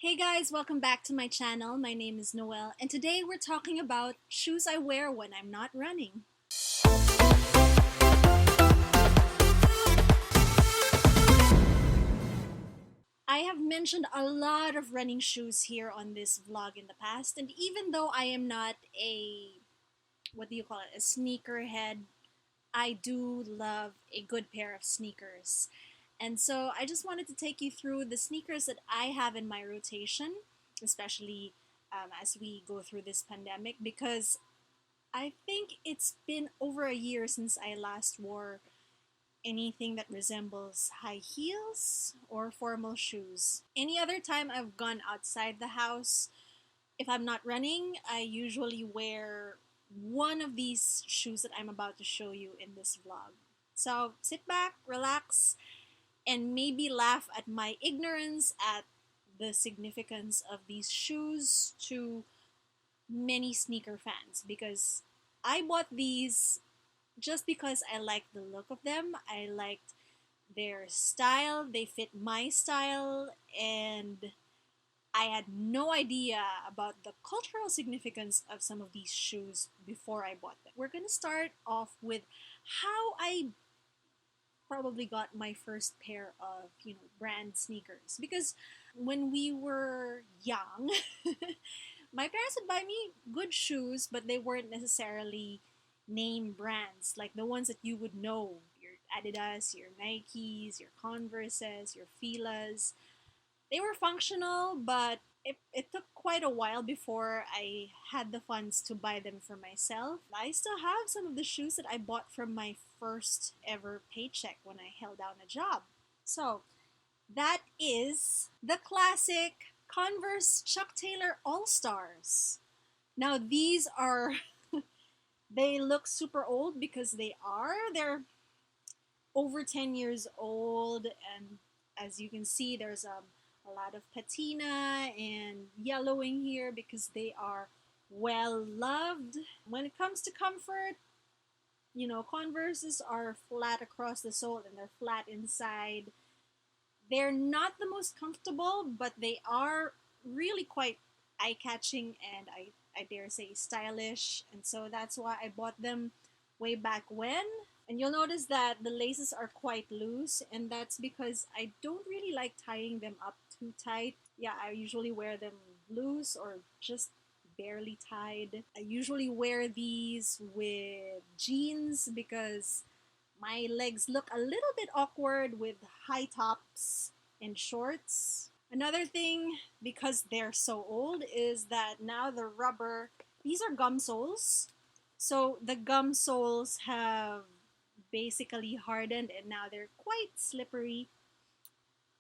Hey guys, welcome back to my channel. My name is Noelle, and today we're talking about shoes I wear when I'm not running. I have mentioned a lot of running shoes here on this vlog in the past, and even though I am not a sneakerhead, I do love a good pair of sneakers. And so I just wanted to take you through the sneakers that I have in my rotation, especially as we go through this pandemic, because I think it's been over a year since I last wore anything that resembles high heels or formal shoes. Any other time I've gone outside the house, if I'm not running, I usually wear one of these shoes that I'm about to show you in this vlog. So sit back, relax, and maybe laugh at my ignorance at the significance of these shoes to many sneaker fans, because I bought these just because I liked the look of them. I liked their style, they fit my style, and I had no idea about the cultural significance of some of these shoes before I bought them. We're gonna start off with how I probably got my first pair of, brand sneakers. Because when we were young, my parents would buy me good shoes, but they weren't necessarily name brands like the ones that you would know, your Adidas, your Nikes, your Converses, your Filas. They were functional, but it took quite a while before I had the funds to buy them for myself. I still have some of the shoes that I bought from my first ever paycheck when I held down a job. So that is the classic Converse Chuck Taylor All-Stars. Now these are, they look super old because they're over 10 years old, and as you can see, there's a lot of patina and yellowing here because they are well loved. When it comes to comfort, Converses are flat across the sole and they're flat inside. They're not the most comfortable, but they are really quite eye-catching and I dare say stylish, and so that's why I bought them way back when. And you'll notice that the laces are quite loose, and that's because I don't really like tying them up too tight. Yeah, I usually wear them loose or just barely tied. I usually wear these with jeans because my legs look a little bit awkward with high tops and shorts. Another thing, because they're so old, is that now the rubber, these are gum soles. So the gum soles have basically hardened and now they're quite slippery.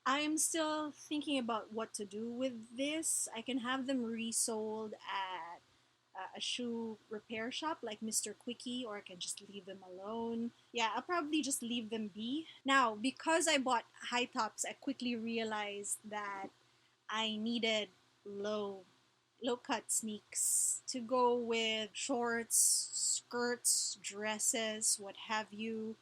I'm still thinking about what to do with this. I can have them resold at a shoe repair shop like Mr. Quickie, or I can just leave them alone. Yeah, I'll probably just leave them be. Now, because I bought high tops, I quickly realized that I needed low cut sneaks to go with shorts, skirts, dresses, what have you.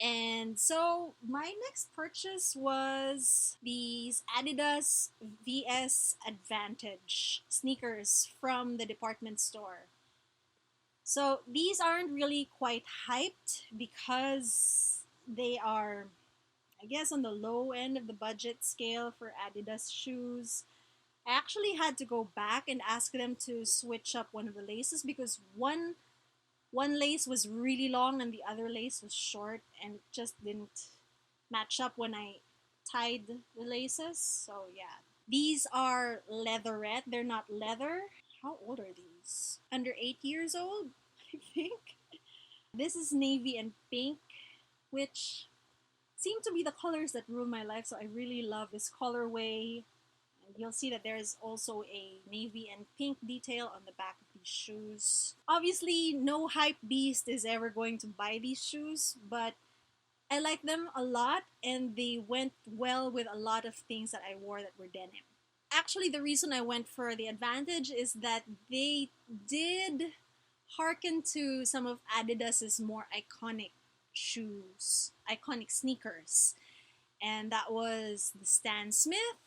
And so my next purchase was these Adidas VS Advantage sneakers from the department store. So these aren't really quite hyped because they are, I guess, on the low end of the budget scale for Adidas shoes. I actually had to go back and ask them to switch up one of the laces because one lace was really long and the other lace was short, and it just didn't match up when I tied the laces. So yeah, these are leatherette, they're not leather. How old are these? Under 8 years old, I think. This is navy and pink, which seem to be the colors that rule my life, so I really love this colorway. And you'll see that there's also a navy and pink detail on the back of these shoes. Obviously, no hype beast is ever going to buy these shoes, but I like them a lot and they went well with a lot of things that I wore that were denim. Actually, the reason I went for the Advantage is that they did hearken to some of Adidas's more iconic shoes, iconic sneakers. And that was the Stan Smith,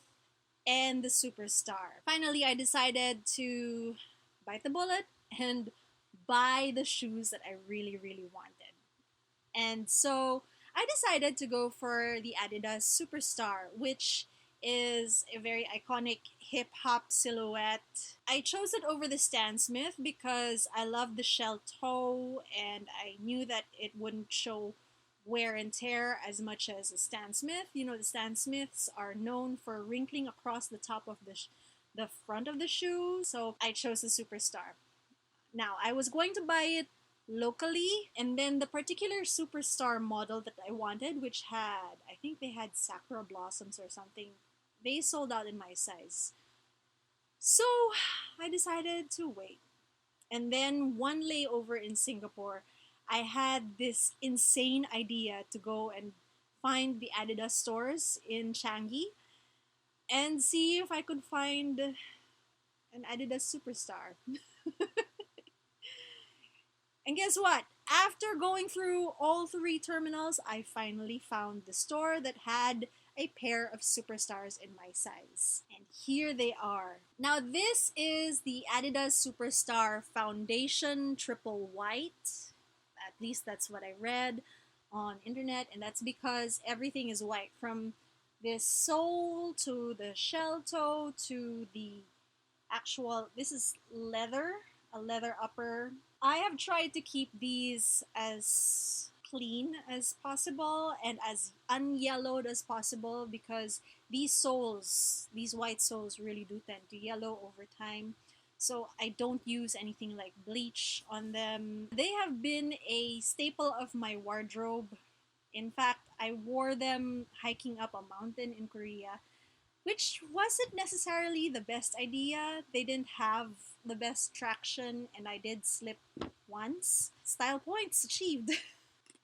and the Superstar. Finally, I decided to bite the bullet and buy the shoes that I really, really wanted. And so I decided to go for the Adidas Superstar, which is a very iconic hip hop silhouette. I chose it over the Stan Smith because I love the shell toe and I knew that it wouldn't show wear and tear as much as a Stan Smith. You know, the Stan Smiths are known for wrinkling across the top of the front of the shoe, so I chose the Superstar. Now, I was going to buy it locally, and then the particular Superstar model that I wanted, which had, I think they had sakura blossoms or something, they sold out in my size. So I decided to wait. And then one layover in Singapore, I had this insane idea to go and find the Adidas stores in Changi and see if I could find an Adidas Superstar. And guess what? After going through all three terminals, I finally found the store that had a pair of Superstars in my size. And here they are. Now this is the Adidas Superstar Foundation Triple White. At least that's what I read on internet, and that's because everything is white, from this sole to the shell toe to the actual, this is leather, a leather upper. I have tried to keep these as clean as possible and as unyellowed as possible because these soles, these white soles, really do tend to yellow over time. So I don't use anything like bleach on them. They have been a staple of my wardrobe. In fact, I wore them hiking up a mountain in Korea, which wasn't necessarily the best idea. They didn't have the best traction, and I did slip once. Style points achieved.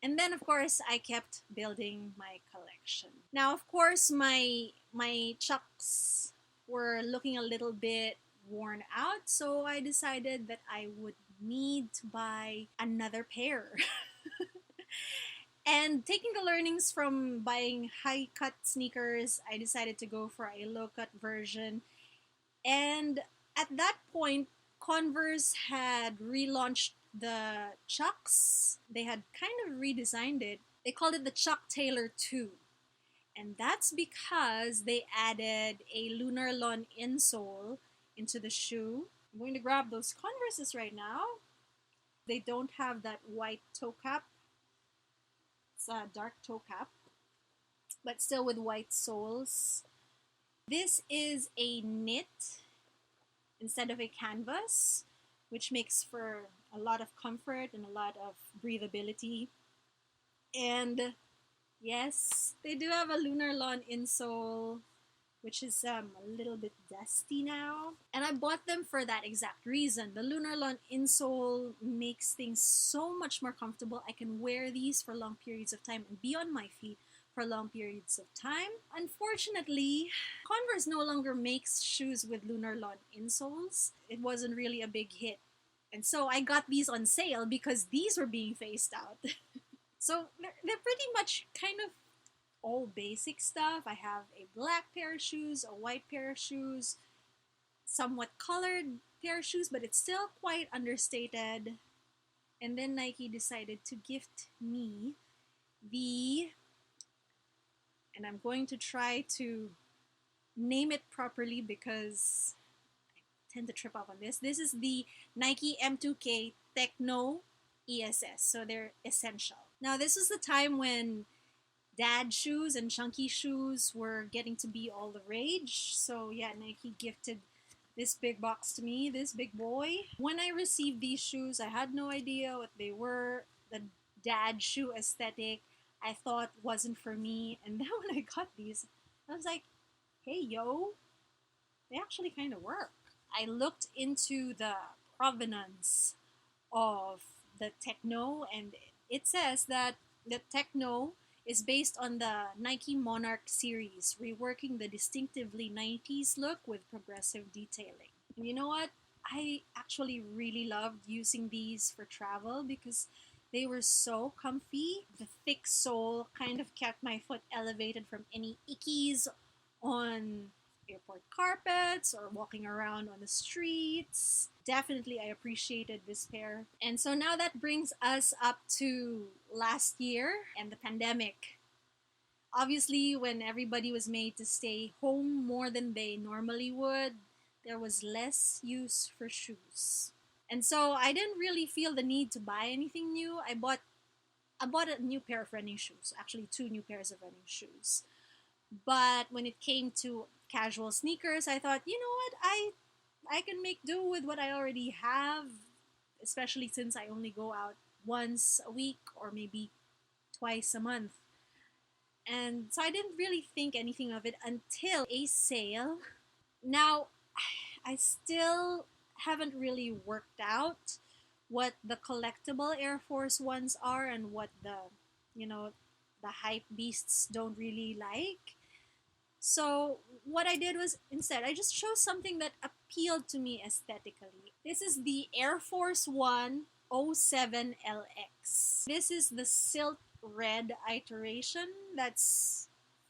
And then, of course, I kept building my collection. Now, of course, my chucks were looking a little bit worn out, so I decided that I would need to buy another pair. And taking the learnings from buying high cut sneakers, I decided to go for a low cut version. And at that point, Converse had relaunched the Chucks. They had kind of redesigned it. They called it the Chuck Taylor 2. And that's because they added a lunar lawn insole into the shoe. I'm going to grab those Converses right now. They don't have that white toe cap. It's a dark toe cap, but still with white soles. This is a knit instead of a canvas, which makes for a lot of comfort and a lot of breathability. And yes, they do have a lunar lawn insole, which is a little bit dusty now. And I bought them for that exact reason. The lunar lawn insole makes things so much more comfortable. I can wear these for long periods of time and be on my feet for long periods of time. Unfortunately, Converse no longer makes shoes with lunar lawn insoles. It wasn't really a big hit. And so I got these on sale because these were being phased out. So they're pretty much kind of all basic stuff. I have a black pair of shoes, a white pair of shoes, somewhat colored pair of shoes, but it's still quite understated. And then Nike decided to gift me and I'm going to try to name it properly because I tend to trip up on this. This is the Nike M2K Tekno ESS, so they're essential. Now, this was the time when dad shoes and chunky shoes were getting to be all the rage. So yeah, Nike gifted this big box to me, this big boy. When I received these shoes, I had no idea what they were. The dad shoe aesthetic, I thought wasn't for me. And then when I got these, I was like, hey yo, they actually kind of work. I looked into the provenance of the Tekno, and it says that the Tekno is based on the Nike Monarch series, reworking the distinctively 90s look with progressive detailing. And you know what? I actually really loved using these for travel because they were so comfy. The thick sole kind of kept my foot elevated from any ickies on airport carpets or walking around on the streets. Definitely, I appreciated this pair. And so now that brings us up to last year and the pandemic. Obviously, when everybody was made to stay home more than they normally would, there was less use for shoes. And so I didn't really feel the need to buy anything new. I bought a new pair of running shoes, actually two new pairs of running shoes. But when it came to casual sneakers, I thought, you know what, I can make do with what I already have, especially since I only go out once a week or maybe twice a month. And so I didn't really think anything of it until a sale. Now, I still haven't really worked out what the collectible Air Force Ones are and what you know, the hype beasts don't really like. So what I did was instead I just chose something that appealed to me aesthetically. This is the Air Force One 07LX. This is the silt red iteration that's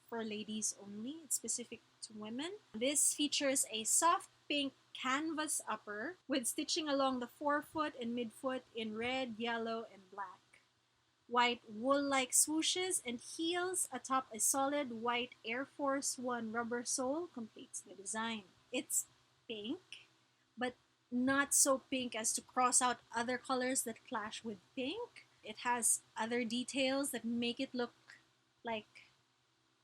for ladies only. It's specific to women. This features a soft pink canvas upper with stitching along the forefoot and midfoot in red, yellow, and black. White wool-like swooshes and heels atop a solid white Air Force One rubber sole completes the design. It's pink, but not so pink as to cross out other colors that clash with pink. It has other details that make it look like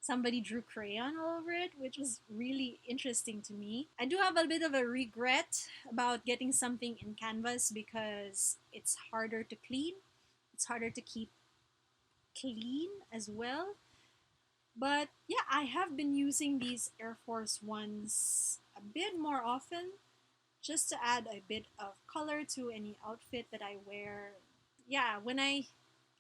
somebody drew crayon all over it, which was really interesting to me. I do have a bit of a regret about getting something in canvas because it's harder to clean. It's harder to keep clean as well. But yeah, I have been using these Air Force Ones a bit more often just to add a bit of color to any outfit that I wear. Yeah, when I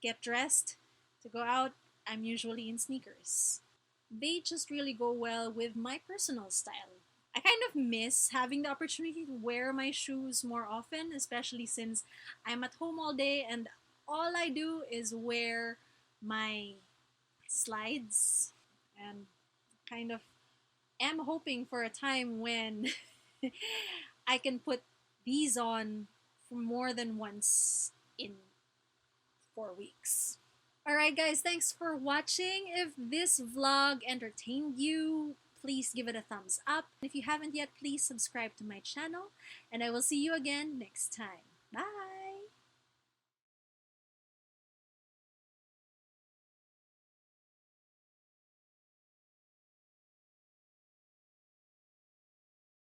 get dressed to go out, I'm usually in sneakers. They just really go well with my personal style. I kind of miss having the opportunity to wear my shoes more often, especially since I'm at home all day and all I do is wear my slides, and kind of am hoping for a time when I can put these on for more than once in 4 weeks. Alright guys, thanks for watching. If this vlog entertained you, please give it a thumbs up. If you haven't yet, please subscribe to my channel, and I will see you again next time.